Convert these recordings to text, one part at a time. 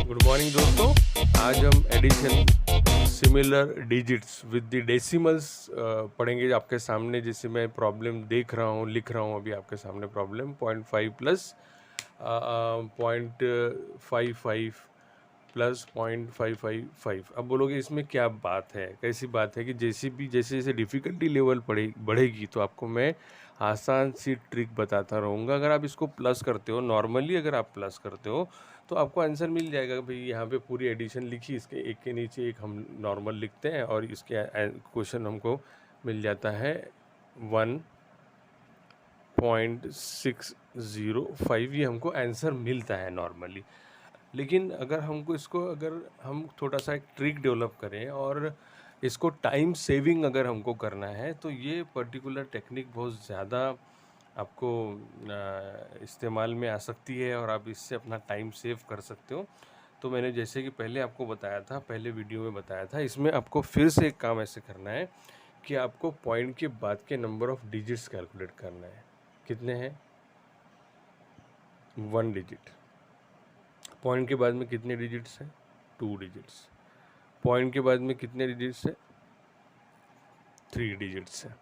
Good morning दोस्तों। आज हम addition similar digits with the decimals पढ़ेंगे आपके सामने। जैसे मैं प्रॉब्लम देख रहा हूँ, लिख रहा हूँ अभी आपके सामने प्रॉब्लम 0.5 प्लस 0.55 प्लस 0.555। अब बोलोगे इसमें क्या बात है, कैसी बात है कि जैसे जैसे डिफ़िकल्टी लेवल बढ़ेगी तो आपको मैं आसान सी ट्रिक बताता रहूँगा। अगर आप इसको प्लस करते हो, नॉर्मली अगर आप प्लस करते हो तो आपको आंसर मिल जाएगा। भाई यहाँ पे पूरी एडिशन लिखी, इसके एक के नीचे एक हम नॉर्मल लिखते हैं और इसके क्वेश्चन हमको मिल जाता है 1.605। ये हमको आंसर मिलता है नॉर्मली। लेकिन अगर हमको इसको, अगर हम थोड़ा सा एक ट्रिक डेवलप करें और इसको टाइम सेविंग अगर हमको करना है तो ये पर्टिकुलर टेक्निक बहुत ज़्यादा आपको इस्तेमाल में आ सकती है और आप इससे अपना टाइम सेव कर सकते हो। तो मैंने जैसे कि पहले आपको बताया था, पहले वीडियो में बताया था, इसमें आपको फिर से एक काम ऐसे करना है कि आपको पॉइंट के बाद के नंबर ऑफ डिजिट्स कैलकुलेट करना है। कितने हैं? 1 डिजिट। पॉइंट के बाद में कितने डिजिट्स हैं? 2 डिजिट्स। पॉइंट के बाद में कितने डिजिट्स हैं? 3 डिजिट्स हैं।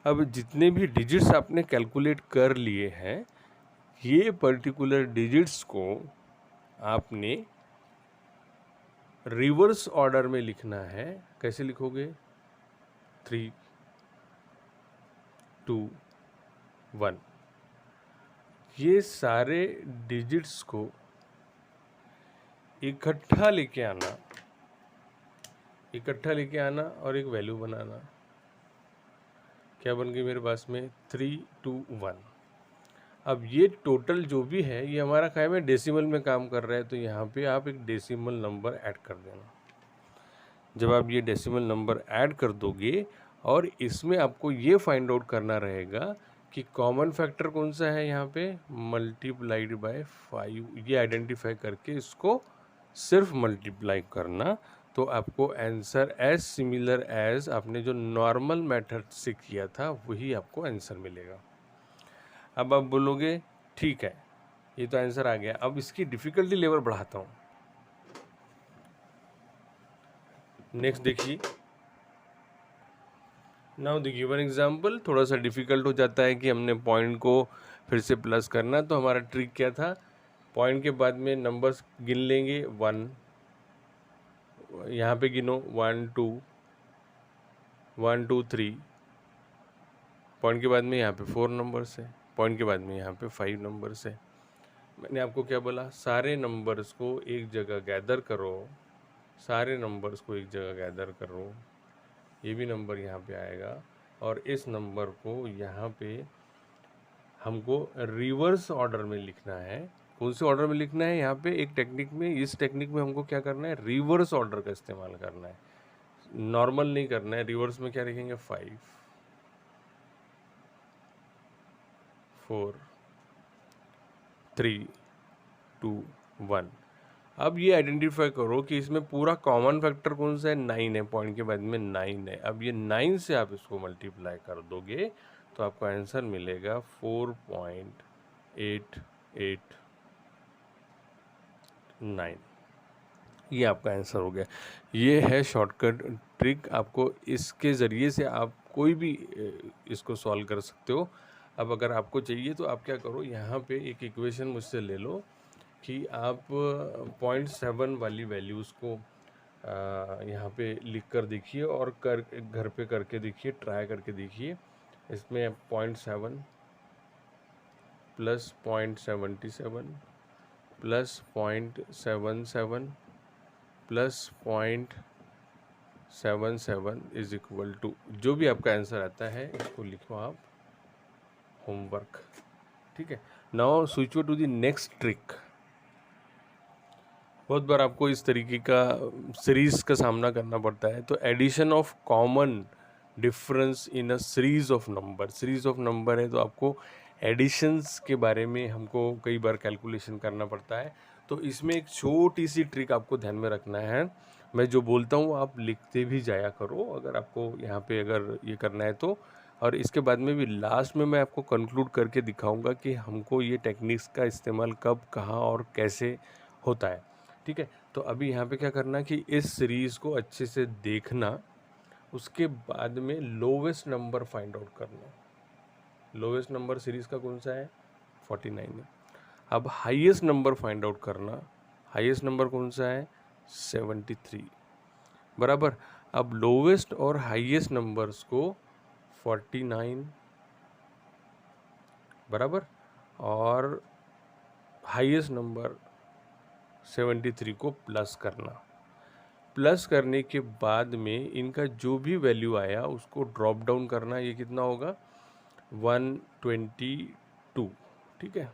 अब जितने भी डिजिट्स आपने कैलकुलेट कर लिए हैं, ये पर्टिकुलर डिजिट्स को आपने रिवर्स ऑर्डर में लिखना है। कैसे लिखोगे? 3, 2, 1। ये सारे डिजिट्स को इकट्ठा लेके आना और एक वैल्यू बनाना। क्या बन गई मेरे पास में? 3, 2, 1। अब ये टोटल जो भी है ये हमारा क्या है, डेसिमल में काम कर रहा है, तो यहाँ पे आप एक डेसिमल नंबर ऐड कर देना। जब आप ये डेसिमल नंबर ऐड कर दोगे और इसमें आपको ये फाइंड आउट करना रहेगा कि कॉमन फैक्टर कौन सा है यहाँ पे, मल्टीप्लाइड बाय 5। ये आइडेंटिफाई करके इसको सिर्फ मल्टीप्लाई करना, तो आपको आंसर एज सिमिलर एज आपने जो नॉर्मल मेथड से किया था वही आपको आंसर मिलेगा। अब आप बोलोगे ठीक है, ये तो आंसर आ गया, अब इसकी डिफ़िकल्टी लेवल बढ़ाता हूँ। नेक्स्ट देखिए, नाउ द गिवन एग्जांपल थोड़ा सा डिफ़िकल्ट हो जाता है कि हमने पॉइंट को फिर से प्लस करना। तो हमारा ट्रिक क्या था? पॉइंट के बाद में नंबर्स गिन लेंगे 1, यहाँ पे गिनो 1 2 1 2 3। पॉइंट के बाद में यहाँ पे 4 नंबर्स है, पॉइंट के बाद में यहाँ पे 5 नंबर्स है। मैंने आपको क्या बोला? सारे नंबर्स को एक जगह गैदर करो, सारे नंबर्स को एक जगह गैदर करो। ये भी नंबर यहाँ पे आएगा और इस नंबर को यहाँ पे हमको रिवर्स ऑर्डर में लिखना है। कौन से ऑर्डर में लिखना है? यहाँ पे एक टेक्निक में, इस टेक्निक में हमको क्या करना है? रिवर्स ऑर्डर का इस्तेमाल करना है, नॉर्मल नहीं करना है। रिवर्स में क्या लिखेंगे? 5, 4, 3, 2, 1। अब ये आइडेंटिफाई करो कि इसमें पूरा कॉमन फैक्टर कौन सा है? 9 है, पॉइंट के बाद में 9 है। अब ये 9 से आप इसको मल्टीप्लाई कर दोगे तो आपको आंसर मिलेगा 4.889। ये आपका आंसर हो गया। ये है शॉर्टकट ट्रिक, आपको इसके ज़रिए से आप कोई भी इसको सॉल्व कर सकते हो। अब अगर आपको चाहिए तो आप क्या करो, यहाँ पे एक इक्वेशन मुझसे ले लो कि आप 0.7 वाली वैल्यूज़ को यहाँ पे लिख कर देखिए और घर पे करके देखिए, ट्राई करके देखिए। इसमें 0.7 plus 0.77 plus 0.77 plus 0.77 is equal to, जो भी आपका आंसर आता है इसको लिखो आप होमवर्क। ठीक है, now switch to the next trick. बहुत बार आपको इस तरीके का सीरीज़ का सामना करना पड़ता है। तो addition of common difference in a series of number, series of number है तो आपको एडिशंस के बारे में हमको कई बार कैलकुलेशन करना पड़ता है। तो इसमें एक छोटी सी ट्रिक आपको ध्यान में रखना है। मैं जो बोलता हूँ आप लिखते भी जाया करो अगर आपको यहाँ पे अगर ये करना है तो। और इसके बाद में भी लास्ट में मैं आपको कंक्लूड करके दिखाऊंगा कि हमको ये टेक्निक्स का इस्तेमाल कब, कहाँ और कैसे होता है। ठीक है, तो अभी यहाँ पे क्या करना कि इस सीरीज़ को अच्छे से देखना, उसके बाद में लोवेस्ट नंबर फाइंड आउट करना। लोवेस्ट नंबर सीरीज़ का कौन सा है? 49 है। अब हाईएस्ट नंबर फाइंड आउट करना, हाईएस्ट नंबर कौन सा है? 73 बराबर। अब लोवेस्ट और हाईएस्ट नंबर्स को 49 बराबर, और हाईएस्ट नंबर 73 को प्लस करना। प्लस करने के बाद में इनका जो भी वैल्यू आया उसको ड्रॉप डाउन करना। ये कितना होगा? 122। ठीक है,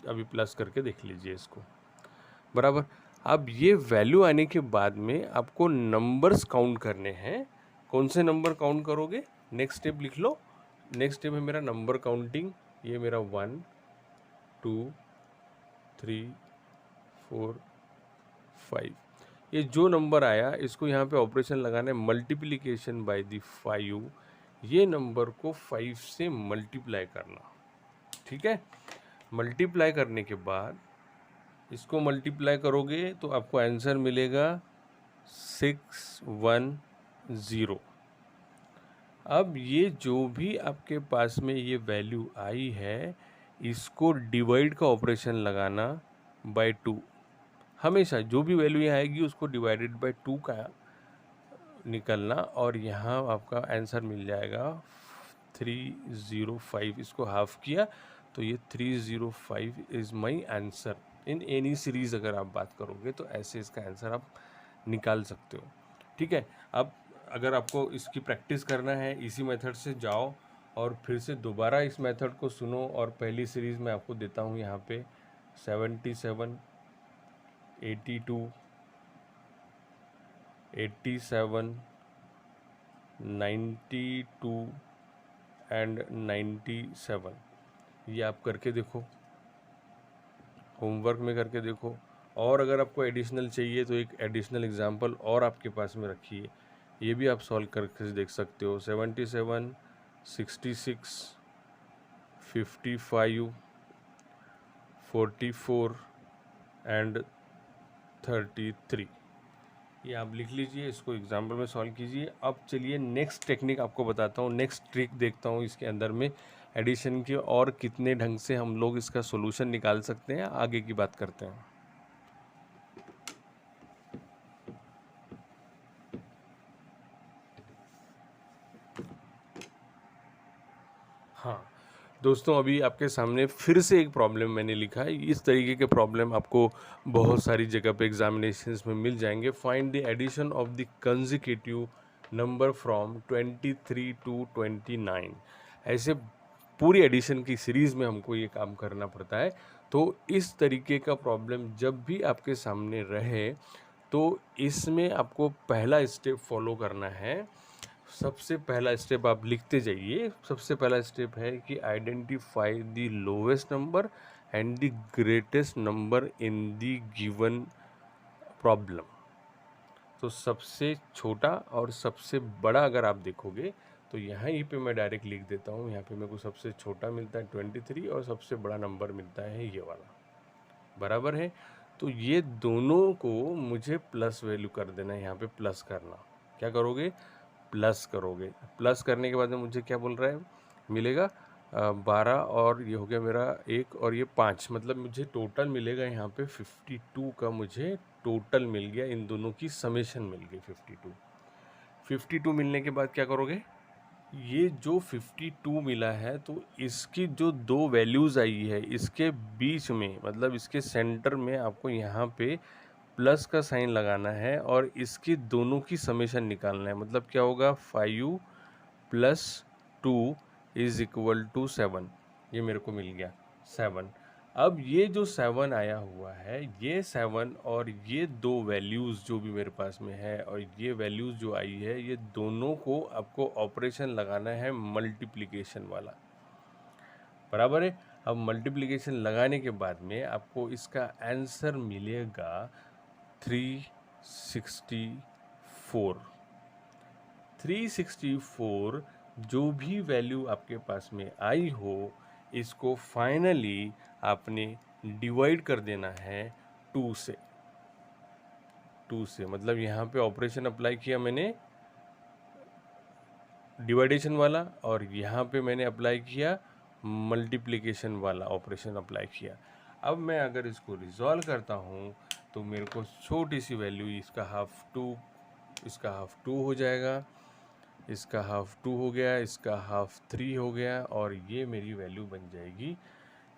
अभी प्लस करके देख लीजिए इसको बराबर। अब ये वैल्यू आने के बाद में आपको नंबर्स काउंट करने हैं। कौन से नंबर काउंट करोगे? नेक्स्ट स्टेप लिख लो। नेक्स्ट स्टेप है मेरा नंबर काउंटिंग। ये मेरा 1 2 3 4 5, ये जो नंबर आया इसको यहाँ पे ऑपरेशन लगाना है मल्टीप्लिकेशन बाय द 5। ये नंबर को 5 से मल्टीप्लाई करना। ठीक है, मल्टीप्लाई करने के बाद इसको मल्टीप्लाई करोगे तो आपको आंसर मिलेगा 610। अब ये जो भी आपके पास में ये वैल्यू आई है, इसको डिवाइड का ऑपरेशन लगाना बाय 2। हमेशा जो भी वैल्यू यहाँ आएगी उसको डिवाइडेड बाय 2 का निकलना, और यहाँ आपका आंसर मिल जाएगा 305। इसको हाफ किया तो ये 305 is my answer in any series. अगर आप बात करोगे तो ऐसे इसका आंसर आप निकाल सकते हो। ठीक है, अब अगर आपको इसकी प्रैक्टिस करना है, इसी मेथड से जाओ और फिर से दोबारा इस मेथड को सुनो। और पहली सीरीज़ में आपको देता हूँ यहाँ पे 77 82 87 92 एंड 97। ये आप करके देखो, होमवर्क में करके देखो। और अगर आपको एडिशनल चाहिए तो एक एडिशनल एग्जांपल और आपके पास में रखिए, ये भी आप सॉल्व करके देख सकते हो। 77 66 55 44 एंड 33। ये आप लिख लीजिए, इसको एग्जाम्पल में सॉल्व कीजिए। अब चलिए नेक्स्ट टेक्निक आपको बताता हूँ, नेक्स्ट ट्रिक देखता हूँ इसके अंदर में एडिशन की, और कितने ढंग से हम लोग इसका सॉल्यूशन निकाल सकते हैं, आगे की बात करते हैं। हाँ दोस्तों, अभी आपके सामने फिर से एक प्रॉब्लम मैंने लिखा है। इस तरीके के प्रॉब्लम आपको बहुत सारी जगह पे एग्जामिनेशंस में मिल जाएंगे। Find the addition of the consecutive number from 23 to 29। ऐसे पूरी एडिशन की सीरीज़ में हमको ये काम करना पड़ता है। तो इस तरीके का प्रॉब्लम जब भी आपके सामने रहे तो इसमें आपको पहला स्टेप फॉलो करना है। सबसे पहला स्टेप आप लिखते जाइए। सबसे पहला स्टेप है कि identify the lowest number and the greatest number in the given problem. तो सबसे छोटा और सबसे बड़ा अगर आप देखोगे तो यहाँ ही पे मैं डायरेक्ट लिख देता हूँ। यहाँ पे मेरे को सबसे छोटा मिलता है 23 और सबसे बड़ा नंबर मिलता है ये वाला, बराबर है। तो ये दोनों को मुझे प्लस वैल्यू कर देना है। यहाँ पे प्लस करना, क्या करोगे? प्लस करोगे। प्लस करने के बाद में मुझे क्या बोल रहा है? मिलेगा 12, और ये हो गया मेरा 1 और ये 5, मतलब मुझे टोटल मिलेगा यहाँ पे 52 का मुझे टोटल मिल गया। इन दोनों की समेशन मिल गई 52 मिलने के बाद क्या करोगे? ये जो 52 मिला है तो इसकी जो दो वैल्यूज़ आई है इसके बीच में, मतलब इसके सेंटर में आपको यहाँ पे प्लस का साइन लगाना है और इसकी दोनों की समेशन निकालना है। मतलब क्या होगा? 5 + 2 = 7। ये मेरे को मिल गया 7। अब ये जो 7 आया हुआ है, ये 7 और ये दो वैल्यूज़ जो भी मेरे पास में है और ये वैल्यूज़ जो आई है, ये दोनों को आपको ऑपरेशन लगाना है मल्टीप्लिकेशन वाला, बराबर है। अब मल्टीप्लिकेशन लगाने के बाद में आपको इसका आंसर मिलेगा 364। 364 जो भी वैल्यू आपके पास में आई हो, इसको फाइनली आपने डिवाइड कर देना है 2 से। 2 से, मतलब यहाँ पे ऑपरेशन अप्लाई किया मैंने डिवाइडेशन वाला, और यहाँ पे मैंने अप्लाई किया मल्टीप्लिकेशन वाला ऑपरेशन अप्लाई किया। अब मैं अगर इसको रिजॉल्व करता हूँ तो मेरे को छोटी सी वैल्यू, इसका हाफ 2, इसका हाफ 2 हो जाएगा, इसका हाफ 2 हो गया, इसका हाफ 3 हो गया, और ये मेरी वैल्यू बन जाएगी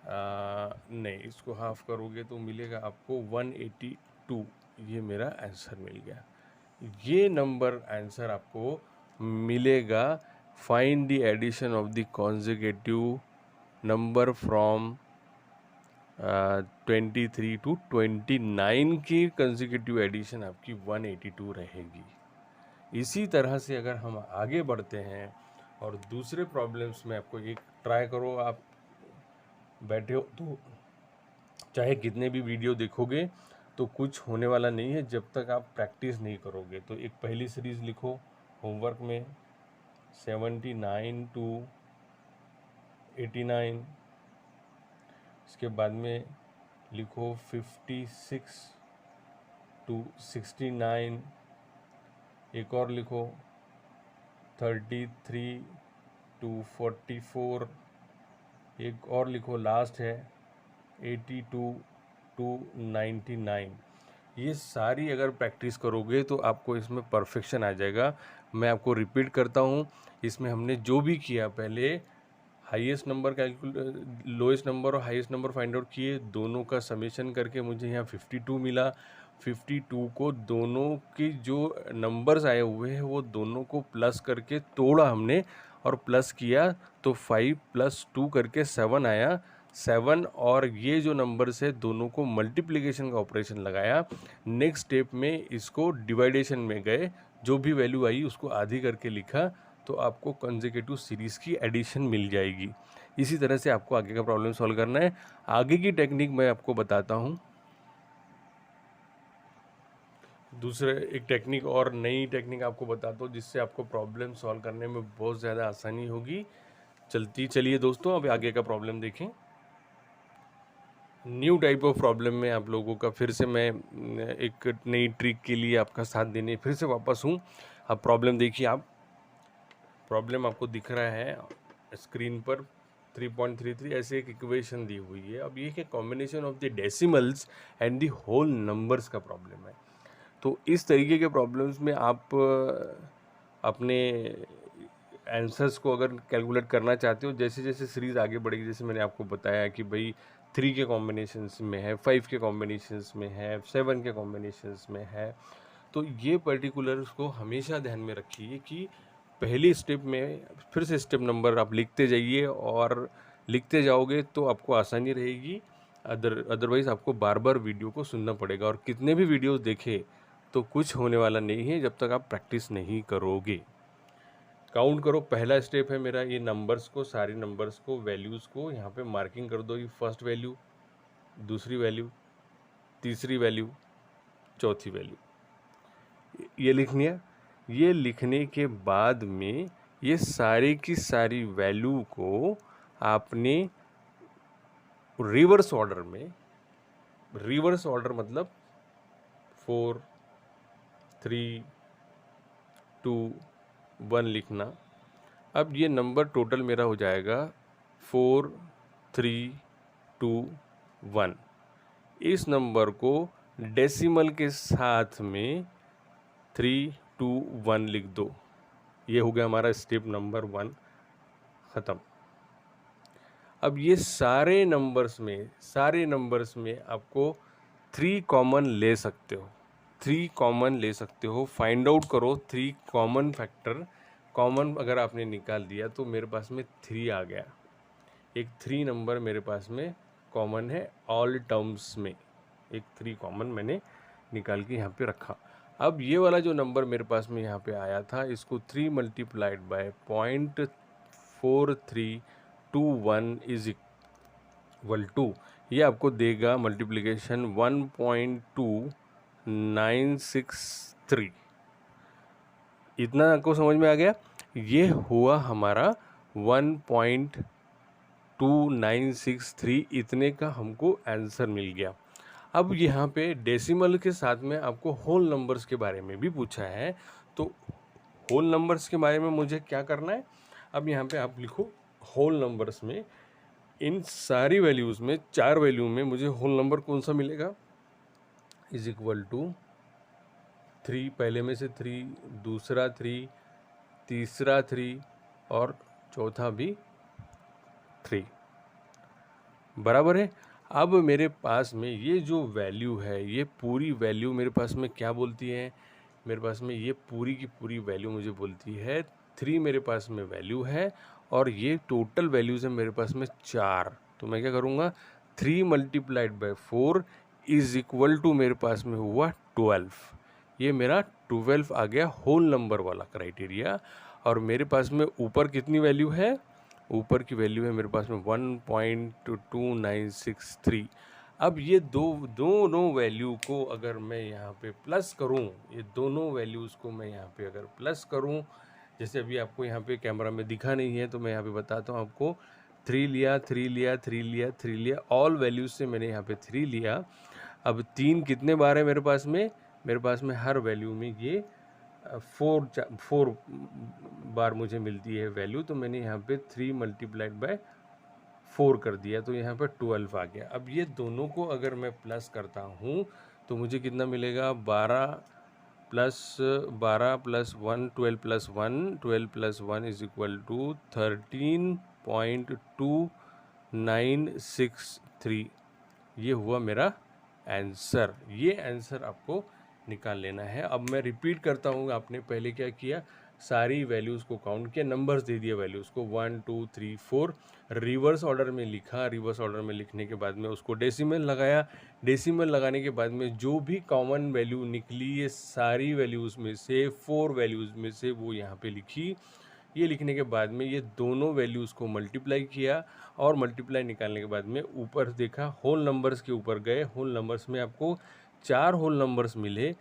नहीं, इसको हाफ करोगे तो मिलेगा आपको 182। ये मेरा आंसर मिल गया। ये नंबर आंसर आपको मिलेगा। Find the addition of the consecutive number from 23 to 29 की कंसेक्यूटिव एडिशन आपकी 182 रहेगी। इसी तरह से अगर हम आगे बढ़ते हैं और दूसरे प्रॉब्लम्स में आपको एक ट्राई करो, आप बैठे हो तो चाहे कितने भी वीडियो देखोगे तो कुछ होने वाला नहीं है जब तक आप प्रैक्टिस नहीं करोगे। तो एक पहली सीरीज़ लिखो होमवर्क में 79 टू 89, इसके बाद में लिखो 56 टू 69, एक और लिखो 33 टू 44, एक और लिखो लास्ट है 82 टू 99। ये सारी अगर प्रैक्टिस करोगे तो आपको इसमें परफेक्शन आ जाएगा। मैं आपको रिपीट करता हूँ, इसमें हमने जो भी किया, पहले हाईएस्ट नंबर लोएस्ट नंबर और हाईएस्ट नंबर फाइंड आउट किए, दोनों का समेशन करके मुझे यहाँ 52 मिला। 52 को दोनों के जो नंबर्स आए हुए हैं वो दोनों को प्लस करके तोड़ा हमने और प्लस किया, तो 5 + 2 करके 7 आया। 7 और ये जो नंबर्स है दोनों को मल्टीप्लिकेशन का ऑपरेशन लगाया। नेक्स्ट स्टेप में इसको डिवाइडेशन में गए, जो भी वैल्यू आई उसको आधी करके लिखा, तो आपको कंसेक्यूटिव सीरीज़ की एडिशन मिल जाएगी। इसी तरह से आपको आगे का प्रॉब्लम सॉल्व करना है। आगे की टेक्निक मैं आपको बताता हूँ। दूसरे एक टेक्निक और नई टेक्निक आपको बताता हूँ जिससे आपको प्रॉब्लम सॉल्व करने में बहुत ज़्यादा आसानी होगी। चलिए दोस्तों, अब आगे का प्रॉब्लम देखें। न्यू टाइप ऑफ प्रॉब्लम में आप लोगों का फिर से मैं एक नई ट्रिक के लिए आपका साथ देने फिर से वापस हूँ। अब प्रॉब्लम देखिए आप, प्रॉब्लम आपको दिख रहा है स्क्रीन पर 3.33 ऐसे एक इक्वेशन दी हुई है। अब ये कि combination of the decimals and the whole numbers का प्रॉब्लम है। तो इस तरीके के प्रॉब्लम्स में आप अपने आंसर्स को अगर कैलकुलेट करना चाहते हो, जैसे जैसे सीरीज़ आगे बढ़ेगी, जैसे मैंने आपको बताया कि भाई 3 के कॉम्बिनेशंस में है, 5 के कॉम्बिनेशंस में है, 7 के कॉम्बिनेशंस में है, तो ये पर्टिकुलर को हमेशा ध्यान में रखिए कि पहली स्टेप में फिर से स्टेप नंबर आप लिखते जाइए, और लिखते जाओगे तो आपको आसानी रहेगी। अदरवाइज़ आपको बार बार वीडियो को सुनना पड़ेगा, और कितने भी वीडियोस देखें तो कुछ होने वाला नहीं है जब तक आप प्रैक्टिस नहीं करोगे। काउंट करो, पहला स्टेप है मेरा ये नंबर्स को, सारे नंबर्स को, वैल्यूज़ को यहाँ पे मार्किंग कर दो। ये फर्स्ट वैल्यू, दूसरी वैल्यू, तीसरी वैल्यू, चौथी वैल्यू, ये लिखनी है। ये लिखने के बाद में ये सारी की सारी वैल्यू को आपने रिवर्स ऑर्डर में, रिवर्स ऑर्डर मतलब 4 3 2 1 लिखना। अब ये नंबर टोटल मेरा हो जाएगा 4 3 2 1। इस नंबर को डेसिमल के साथ में 3 2 1 लिख दो। ये हो गया हमारा स्टेप नंबर 1 ख़त्म। अब ये सारे नंबर्स में आपको 3 कॉमन ले सकते हो, 3 कॉमन ले सकते हो। फाइंड आउट करो 3 कॉमन फैक्टर। कॉमन अगर आपने निकाल दिया तो मेरे पास में 3 आ गया। एक 3 नंबर मेरे पास में कॉमन है ऑल टर्म्स में, एक 3 कॉमन मैंने निकाल के यहाँ पे रखा। अब ये वाला जो नंबर मेरे पास में यहाँ पे आया था, इसको 3 multiplied by 0.4321 is equal to, ये आपको देगा मल्टीप्लिकेशन 1.2963। इतना आपको समझ में आ गया? ये हुआ हमारा 1.2963, इतने का हमको आंसर मिल गया। अब यहाँ पे डेसिमल के साथ में आपको होल नंबर्स के बारे में भी पूछा है, तो होल नंबर्स के बारे में मुझे क्या करना है, अब यहाँ पे आप लिखो होल नंबर्स में इन सारी वैल्यूज़ में 4 वैल्यू में मुझे होल नंबर कौन सा मिलेगा, इज इक्वल टू 3, पहले में से 3, दूसरा 3, तीसरा 3 और चौथा भी 3, बराबर है। अब मेरे पास में ये जो वैल्यू है, ये पूरी वैल्यू मेरे पास में क्या बोलती है, मेरे पास में ये पूरी की पूरी वैल्यू मुझे बोलती है 3 मेरे पास में वैल्यू है और ये टोटल वैल्यूज़ है मेरे पास में 4। तो मैं क्या करूँगा, 3 multiplied by 4 is equal to मेरे पास में हुआ 12। ये मेरा 12 आ गया होल नंबर वाला क्राइटेरिया। और मेरे पास में ऊपर कितनी वैल्यू है, ऊपर की वैल्यू है मेरे पास में 1.2963। अब ये दोनों वैल्यू को अगर मैं यहाँ पे प्लस करूँ, ये दोनों वैल्यूज़ को मैं यहाँ पे अगर प्लस करूँ, जैसे अभी आपको यहाँ पे कैमरा में दिखा नहीं है तो मैं यहाँ पे बताता हूँ आपको, 3 लिया, 3 लिया, 3 लिया, 3 लिया, ऑल वैल्यूज़ से मैंने यहाँ पे 3 लिया। अब 3 कितने बार है मेरे पास में, मेरे पास में हर वैल्यू में ये 4 बार मुझे मिलती है वैल्यू, तो मैंने यहाँ पे 3 मल्टीप्लाइड बाय 4 कर दिया, तो यहाँ पर 12 आ गया। अब ये दोनों को अगर मैं प्लस करता हूँ तो मुझे कितना मिलेगा, 12 plus 1, 12 plus 1, 12 plus 1 is equal to 13.2963। ये हुआ मेरा आंसर। ये आंसर आपको निकाल लेना है। अब मैं रिपीट करता हूँ, आपने पहले क्या किया, सारी वैल्यूज़ को काउंट किया, नंबर्स दे दिए वैल्यूज़ को 1 2 3 4, रिवर्स ऑर्डर में लिखा, रिवर्स ऑर्डर में लिखने के बाद में उसको डेसिमल लगाया, डेसिमल लगाने के बाद में जो भी कॉमन वैल्यू निकली, ये सारी वैल्यूज़ में से 4 वैल्यूज़ में से वो यहाँ पे लिखी। ये लिखने के बाद में ये दोनों वैल्यूज़ को मल्टीप्लाई किया और मल्टीप्लाई निकालने के बाद में ऊपर देखा, होल नंबर्स के ऊपर गए, होल नंबर्स में आपको 4 होल नंबर्स मिले,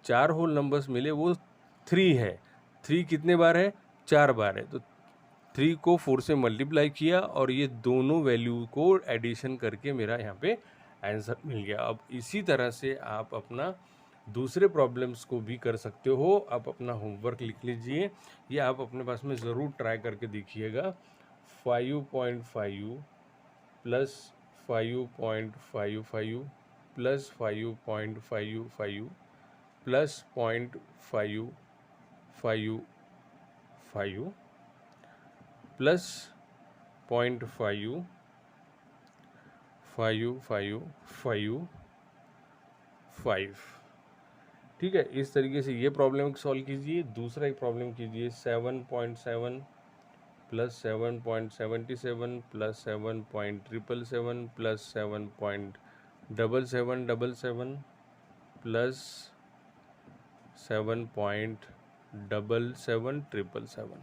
4 होल नंबर्स मिले, वो 3 है। 3 कितने बार है, 4 बार है, तो 3 को 4 से मल्टीप्लाई किया और ये दोनों वैल्यू को एडिशन करके मेरा यहाँ पे आंसर मिल गया। अब इसी तरह से आप अपना दूसरे प्रॉब्लम्स को भी कर सकते हो। आप अपना होमवर्क लिख लीजिए, ये आप अपने पास में ज़रूर ट्राई करके देखिएगा। 5.5 प्लस 5.55 प्लस 5.55 प्लस 0.555 प्लस 0.55555। ठीक है, इस तरीके से ये प्रॉब्लम सॉल्व कीजिए। दूसरा एक प्रॉब्लम कीजिए 7.7 प्लस 7.77 प्लस 7.777 प्लस 7.7777 प्लस 7.77777।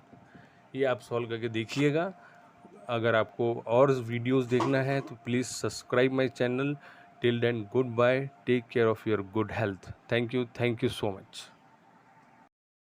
ये आप सॉल्व करके देखिएगा। अगर आपको और वीडियोस देखना है तो please subscribe my channel. Till then good bye, take care of your good health. Thank you so much.